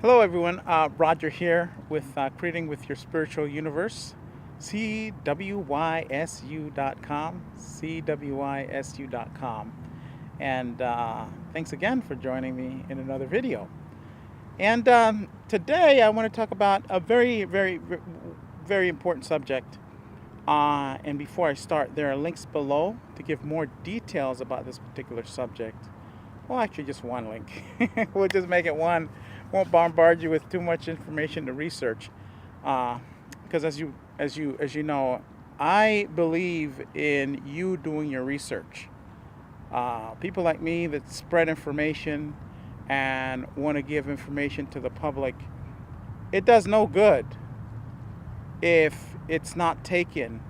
Hello, everyone. Roger here with Creating with Your Spiritual Universe, CWYSU.com, CWYSU.com. And thanks again for joining me in another video. And today I want to talk about a very important subject. And before I start, there are links below to give more details about this particular subject. Well, actually, just one link. We'll just make it one. Won't bombard you with too much information to research, because as you know, I believe in you doing your research. People like me that spread information and want to give information to the public, it does no good if it's not taken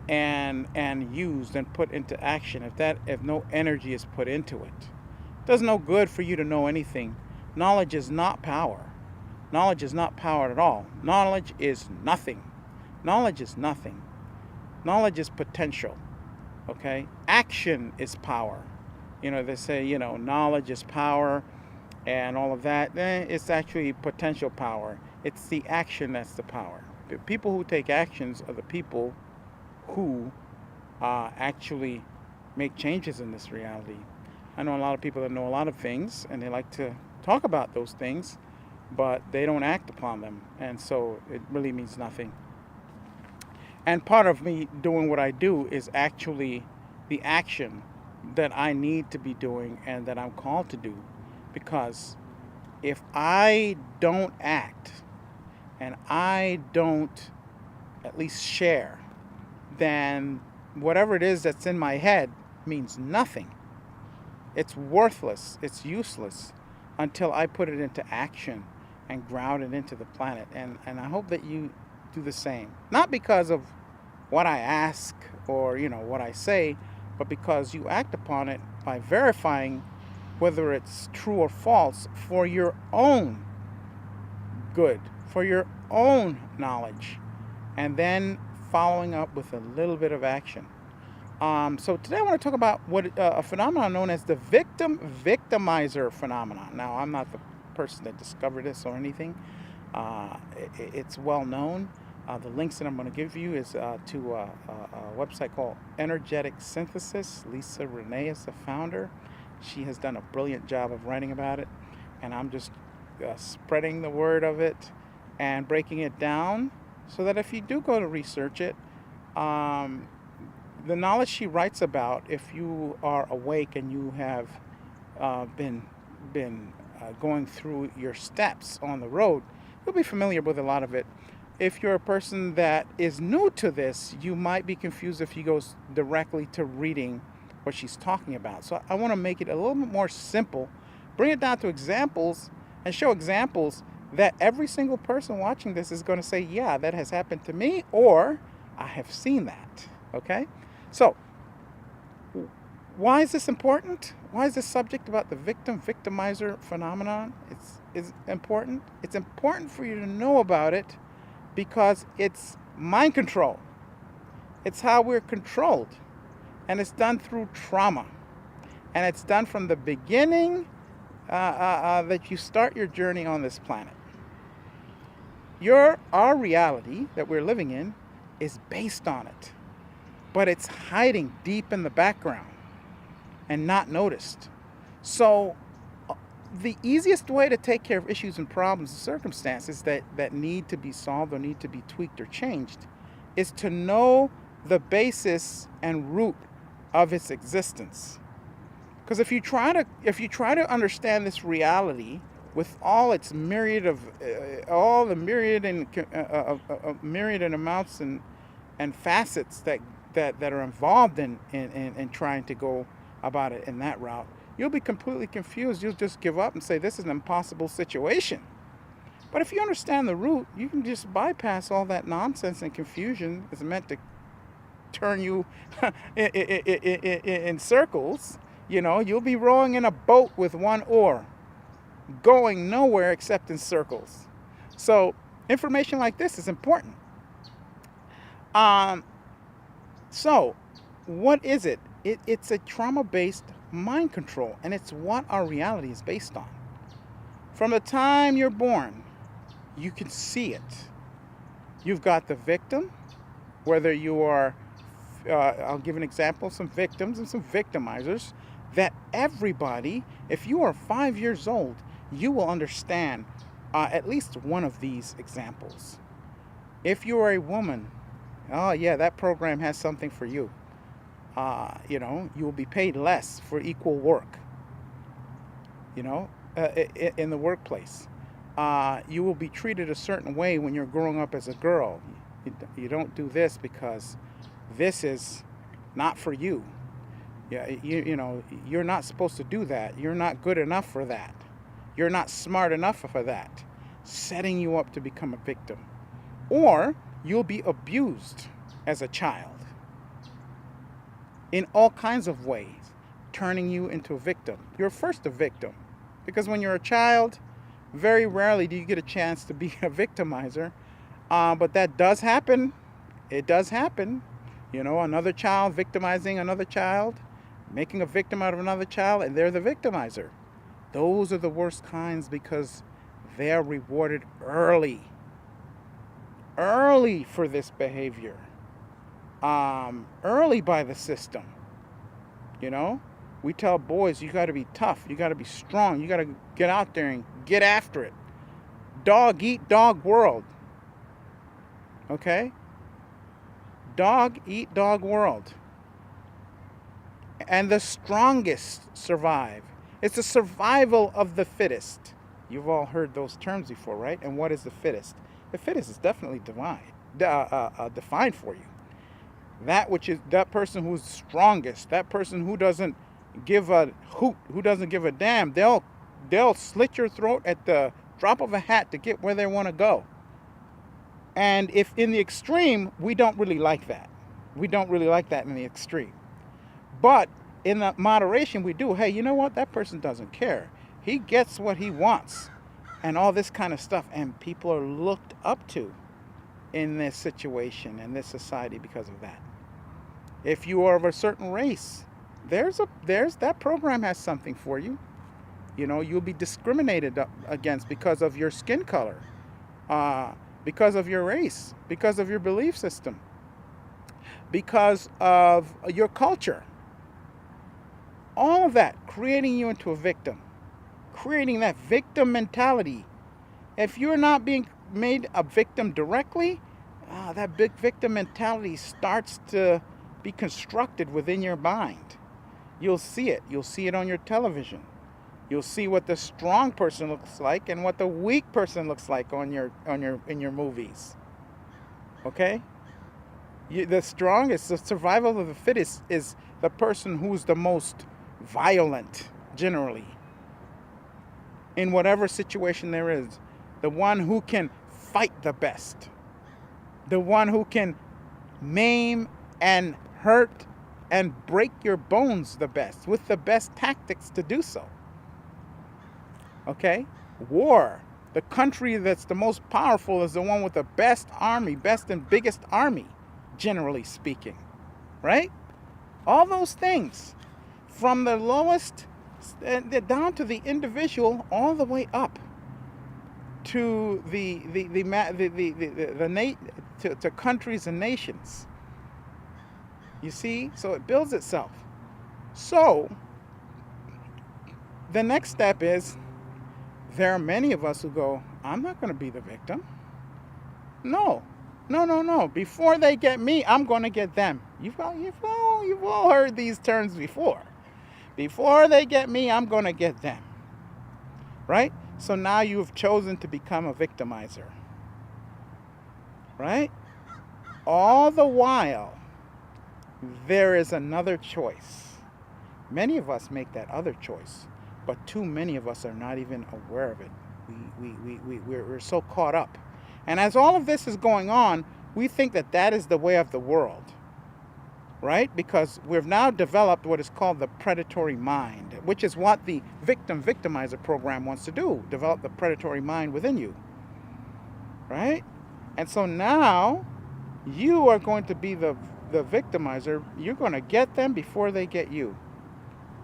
and used and put into action. If no energy is put into it, it does no good for you to know anything. Knowledge is not power. Knowledge is not power at all. Knowledge is nothing. Knowledge is nothing. Knowledge is potential. Okay? Action is power. They say, knowledge is power and all of that. It's actually potential power. It's the action that's the power. The people who take actions are the people who actually make changes in this reality. I know a lot of people that know a lot of things and they like to talk about those things, but they don't act upon them, and so it really means nothing. And part of me doing what I do is actually the action that I need to be doing and that I'm called to do, because if I don't act and I don't at least share, then whatever it is that's in my head means nothing. It's worthless, it's useless, until I put it into action and ground it into the planet. And I hope that you do the same. Not because of what I ask or, what I say, but because you act upon it by verifying whether it's true or false for your own good, for your own knowledge, and then following up with a little bit of action. So today I want to talk about a phenomenon known as the victimizer phenomenon. Now, I'm not the person that discovered this or anything. It's well known. The links that I'm going to give you is to a website called Energetic Synthesis. Lisa Renee is the founder. She has done a brilliant job of writing about it, and I'm just spreading the word of it and breaking it down so that if you do go to research it, the knowledge she writes about, if you are awake and you have been going through your steps on the road, you'll be familiar with a lot of it. If you're a person that is new to this, you might be confused if you go directly to reading what she's talking about. So I want to make it a little bit more simple, bring it down to examples, and show examples that every single person watching this is going to say, yeah, that has happened to me, or I have seen that. Okay? So, why is this important? Why is this subject about the victimizer phenomenon? It's important. It's important for you to know about it because it's mind control. It's how we're controlled. And it's done through trauma. And it's done from the beginning that you start your journey on this planet. Our reality that we're living in is based on it. But it's hiding deep in the background and not noticed. So the easiest way to take care of issues and problems and circumstances that need to be solved or need to be tweaked or changed is to know the basis and root of its existence. Because if you try to understand this reality with all its myriad of all the myriad and myriad and amounts and facets that are involved in trying to go about it in that route, you'll be completely confused. You'll just give up and say, this is an impossible situation. But if you understand the root, you can just bypass all that nonsense and confusion that's meant to turn you in circles. You'll be rowing in a boat with one oar, going nowhere except in circles. So information like this is important. So what is it? It's a trauma-based mind control, and it's what our reality is based on. From the time you're born, you can see it. You've got the victim, whether you are, I'll give an example, some victims and some victimizers, that everybody, if you are 5 years old, you will understand at least one of these examples. If you are a woman, oh yeah, that program has something for you. You will be paid less for equal work, in the workplace. You will be treated a certain way when you're growing up as a girl. You don't do this because this is not for you. Yeah, you're not supposed to do that. You're not good enough for that. You're not smart enough for that. Setting you up to become a victim. Or you'll be abused as a child in all kinds of ways, turning you into a victim. You're first a victim because when you're a child, very rarely do you get a chance to be a victimizer. But that does happen. It does happen. Another child victimizing another child, making a victim out of another child, and they're the victimizer. Those are the worst kinds because they're rewarded early for this behavior, early by the system. We tell boys, you got to be tough, you got to be strong, you got to get out there and get after it. Dog eat dog world. Okay? Dog eat dog world. And the strongest survive. It's the survival of the fittest. You've all heard those terms before, right? And what is the fittest? The fittest is definitely defined for you. That person who's strongest, that person who doesn't give a hoot, who doesn't give a damn. They'll slit your throat at the drop of a hat to get where they want to go. And if in the extreme, we don't really like that. We don't really like that in the extreme. But in the moderation, we do. Hey, you know what? That person doesn't care. He gets what he wants and all this kind of stuff. And people are looked up to in this situation, in this society because of that. If you are of a certain race, there's that program has something for you. You'll be discriminated against because of your skin color, because of your race, because of your belief system, because of your culture. All of that creating you into a victim, creating that victim mentality. If you're not being made a victim directly, that big victim mentality starts to be constructed within your mind. You'll see it. You'll see it on your television. You'll see what the strong person looks like and what the weak person looks like in your movies. Okay? The strongest, the survival of the fittest is the person who's the most violent, generally, in whatever situation there is. The one who can fight the best. The one who can maim and hurt and break your bones the best, with the best tactics to do so. Okay? War. The country that's the most powerful is the one with the best army, best and biggest army, generally speaking. Right? All those things. From the lowest down to the individual, all the way up to to countries and nations. You see? So it builds itself. So the next step is, there are many of us who go, I'm not going to be the victim. No. Before they get me, I'm going to get them. You've all heard these terms before. Before they get me, I'm going to get them. Right? So now you've chosen to become a victimizer. Right? All the while, there is another choice. Many of us make that other choice, but too many of us are not even aware of it. We're so caught up. And as all of this is going on, we think that is the way of the world. Right? Because we've now developed what is called the predatory mind, which is what the victimizer program wants to do, develop the predatory mind within you. Right? And so now you are going to be the victimizer. You're going to get them before they get you.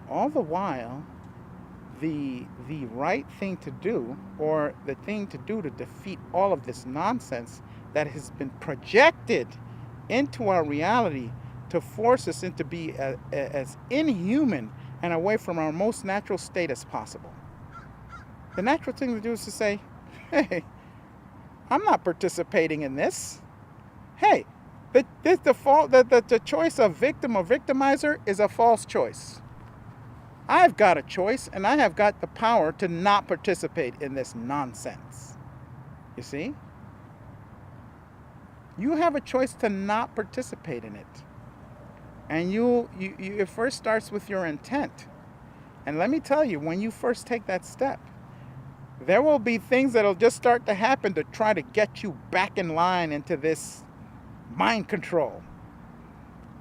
All the while, the right thing to do, or the thing to do to defeat all of this nonsense that has been projected into our reality to force us into be as inhuman and away from our most natural state as possible. The natural thing to do is to say, hey, I'm not participating in this. Hey, the choice of victim or victimizer is a false choice. I've got a choice, and I have got the power to not participate in this nonsense. You see? You have a choice to not participate in it. And it first starts with your intent. And let me tell you, when you first take that step, there will be things that'll just start to happen to try to get you back in line into this mind control.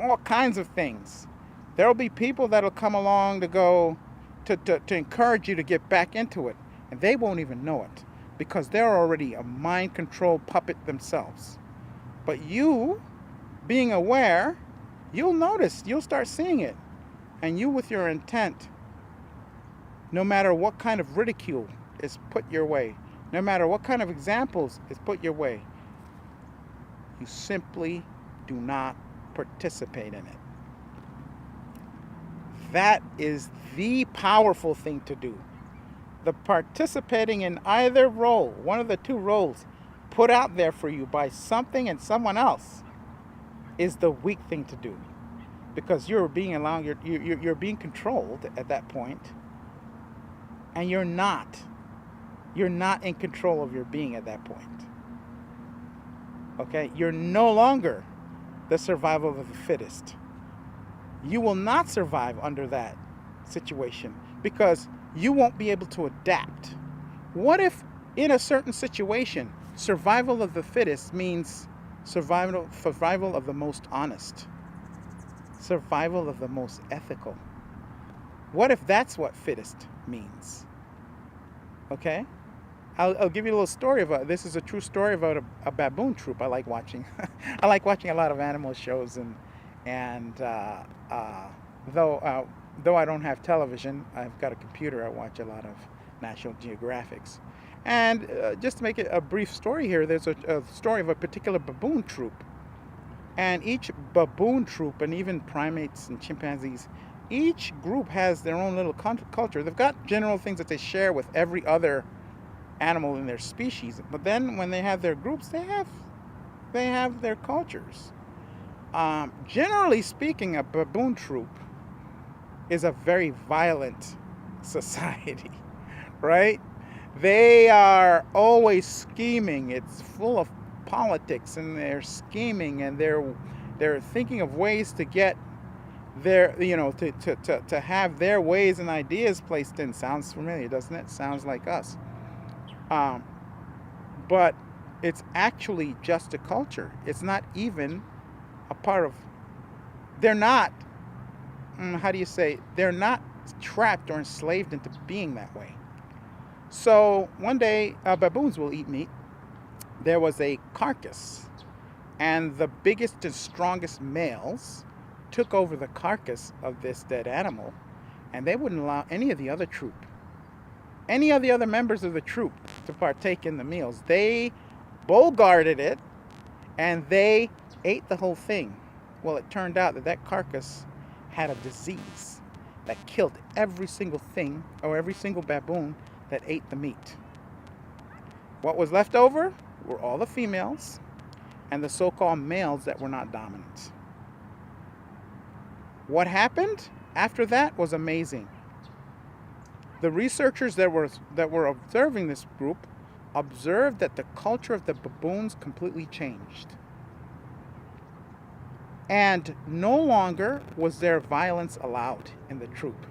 All kinds of things. There will be people that'll come along to encourage you to get back into it. And they won't even know it, because they're already a mind control puppet themselves. But you, being aware, you'll notice, you'll start seeing it. And you, with your intent, no matter what kind of ridicule is put your way, no matter what kind of examples is put your way, you simply do not participate in it. That is the powerful thing to do. The participating in either role, one of the two roles put out there for you by something and someone else, is the weak thing to do, because you're being being controlled at that point, and you're not in control of your being at that point. Okay, you're no longer the survival of the fittest. You will not survive under that situation, because you won't be able to adapt. What if in a certain situation, survival of the fittest means survival of the most honest, survival of the most ethical? What if that's what fittest means? Okay? I'll give you a little story about, this is a true story about a baboon troop I like watching. I like watching a lot of animal shows, and though I don't have television, I've got a computer. I watch a lot of National Geographics. And just to make it a brief story here, there's a story of a particular baboon troop. And each baboon troop, and even primates and chimpanzees, each group has their own little culture. They've got general things that they share with every other animal in their species. But then when they have their groups, they have their cultures. Generally speaking, a baboon troop is a very violent society, right? They are always scheming. It's full of politics, and they're scheming, and they're thinking of ways to get their, to have their ways and ideas placed in. Sounds familiar, doesn't it? Sounds like us. But it's actually just a culture. It's not even a part of, they're not, they're not trapped or enslaved into being that way. So one day, baboons will eat meat. There was a carcass, and the biggest and strongest males took over the carcass of this dead animal, and they wouldn't allow any of the other members of the troop to partake in the meals. They bull-guarded it, and they ate the whole thing. Well, it turned out that carcass had a disease that killed every single thing, or every single baboon that ate the meat. What was left over were all the females and the so-called males that were not dominant. What happened after that was amazing. The researchers that were observing this group observed that the culture of the baboons completely changed. And no longer was there violence allowed in the troop.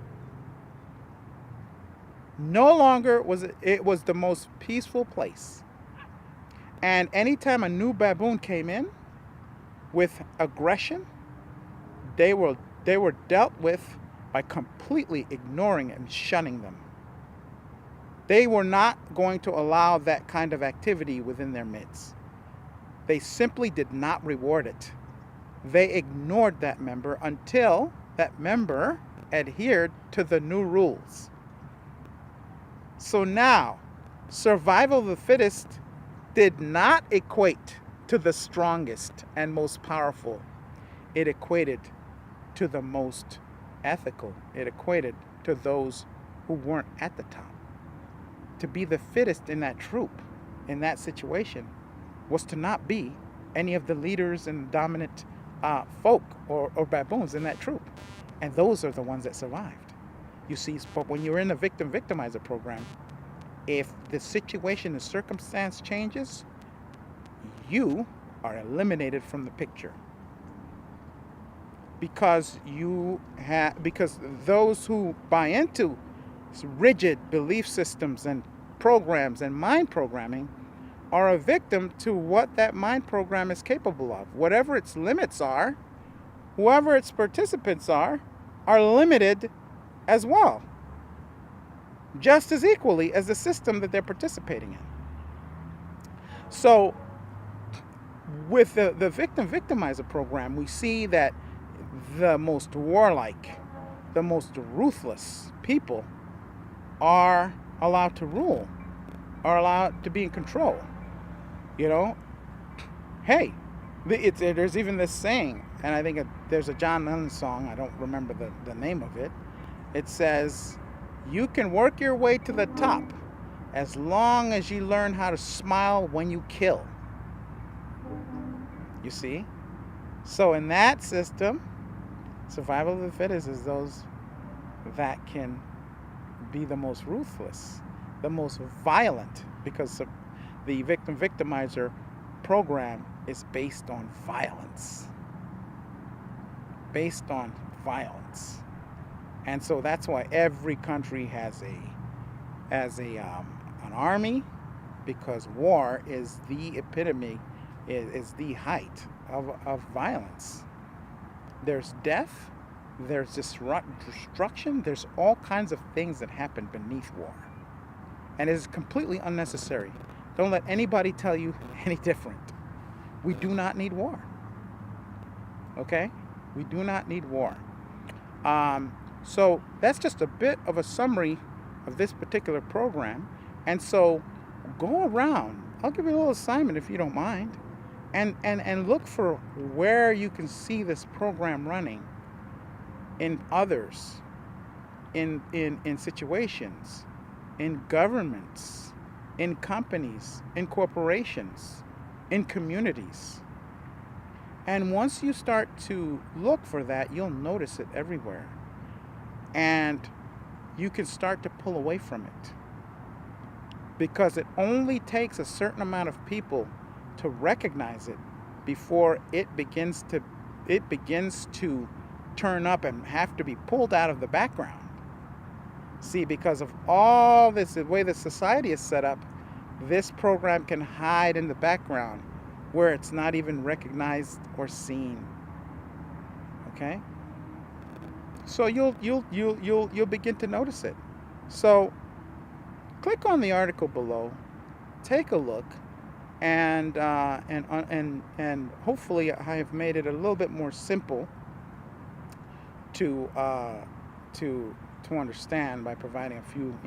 No longer was it was the most peaceful place. And anytime a new baboon came in with aggression, they were dealt with by completely ignoring and shunning them. They were not going to allow that kind of activity within their midst. They simply did not reward it. They ignored that member until that member adhered to the new rules. So now, survival of the fittest did not equate to the strongest and most powerful. It equated to the most ethical. It equated to those who weren't at the top. To be the fittest in that troop, in that situation, was to not be any of the leaders and dominant folk or baboons in that troop. And those are the ones that survived. You see, but when you're in the victimizer program, if the situation, the circumstance changes, you are eliminated from the picture. Because those who buy into rigid belief systems and programs and mind programming are a victim to what that mind program is capable of. Whatever its limits are, whoever its participants are limited as well, just as equally as the system that they're participating in. So with the victimizer program, we see that the most warlike, the most ruthless people are allowed to rule, are allowed to be in control. You know, hey, there's even this saying, and I think there's a John Lennon song, I don't remember the name of it. It says, you can work your way to the top as long as you learn how to smile when you kill. You see? So in that system, survival of the fittest is those that can be the most ruthless, the most violent, because the victimizer program is based on violence. Based on violence. And so that's why every country has an army, because war is the epitome, is the height of violence. There's death, there's destruction, there's all kinds of things that happen beneath war. And it is completely unnecessary. Don't let anybody tell you any different. We do not need war. Okay? We do not need war. So that's just a bit of a summary of this particular program. And so go around. I'll give you a little assignment if you don't mind. And look for where you can see this program running in others, in situations, in governments, in companies, in corporations, in communities. And once you start to look for that, you'll notice it everywhere. And you can start to pull away from it. Because it only takes a certain amount of people to recognize it before it begins to turn up and have to be pulled out of the background. See, because of all this, the way the society is set up, this program can hide in the background where it's not even recognized or seen. Okay? So you'll begin to notice it. So click on the article below, take a look, and hopefully I have made it a little bit more simple to understand by providing a few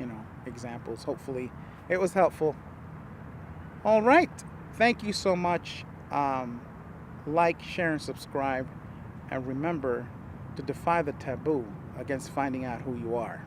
examples. Hopefully it was helpful. All right, thank you so much. Like, share, and subscribe, and remember to defy the taboo against finding out who you are.